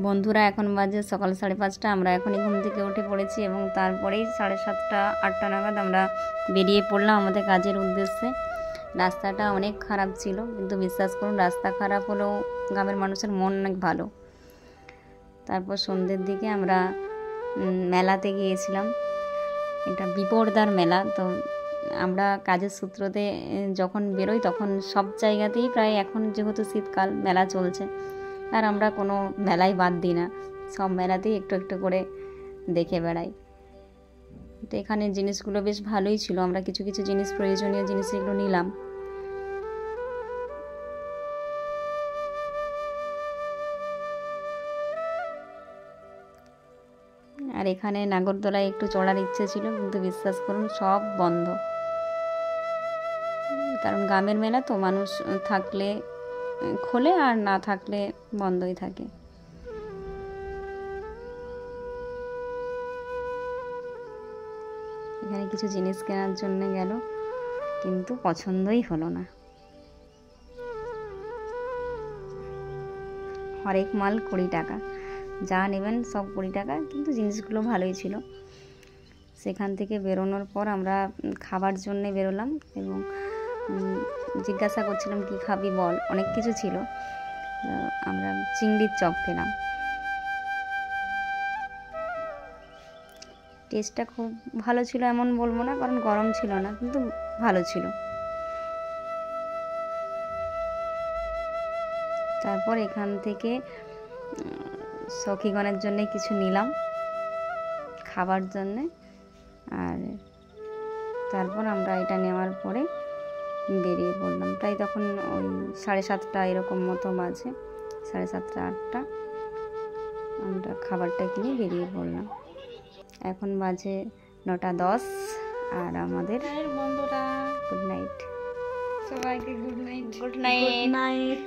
বন্ধুরা এখন বাজে সকাল 5:30। আমরা এখনই ঘুম থেকে উঠে পড়েছি এবং তারপরেই 7:30 8টা নাগাদ আমরা বেরিয়ে পড়লাম আমাদের কাজের উদ্দেশ্যে। রাস্তাটা অনেক খারাপ ছিল, কিন্তু বিশ্বাস করুন রাস্তা খারাপ হলেও গ্রামের মানুষের মন অনেক ভালো। তারপর সন্ধ্যের দিকে আমরা মেলাতে গিয়েছিলাম। এটা বিপরদার মেলা। তো আমরা কাজের সূত্রতে যখন বেরোই তখন সব জায়গাতেই প্রায়, এখন যেহেতু শীতকাল মেলা চলছে, আর আমরা কোনো মেলাই বাদ দিই না, সব মেলাতেই একটু একটু করে দেখে বেড়াই। তো এখানে জিনিসগুলো বেশ ভালোই ছিল, আমরা কিছু কিছু জিনিস, প্রয়োজনীয় জিনিস এগুলো নিলাম। আর এখানে নাগরদোলায় একটু চড়ার ইচ্ছে ছিল, কিন্তু বিশ্বাস করুন সব বন্ধ। কারণ গ্রামের মেলা তো, মানুষ থাকলে খোলে আর না থাকলে বন্ধই থাকে। এখানে কিছু জিনিস কেনার জন্য গেল, কিন্তু পছন্দই হলো না। হরেক মাল 20 টাকা, যা নেবেন সব 20 টাকা, কিন্তু জিনিসগুলো ভালোই ছিল। সেখান থেকে বেরোনোর পর আমরা খাবার জন্যে বেরোলাম এবং জিজ্ঞাসা করছিলাম কি খাবি বল, অনেক কিছু ছিল। আমরা চিংড়ির চপ খেলাম। টেস্টটা খুব ভালো ছিল এমন বলবো না, কারণ গরম ছিল না, কিন্তু ভালো ছিল। তারপর এখান থেকে সখীগণের জন্য কিছু নিলাম খাবার জন্যে। আর তারপর আমরা এটা নেওয়ার পরে বেরিয়ে পড়লাম। প্রায় তখন ওই 7:30 এরকম মতো বাজে, 7:30 8টা। আমরা খাবারটা কিনে বেরিয়ে পড়লাম। এখন বাজে 9:10। আর আমাদের বন্ধুরা গুড নাইট, সবাইকে গুড নাইট। Good night.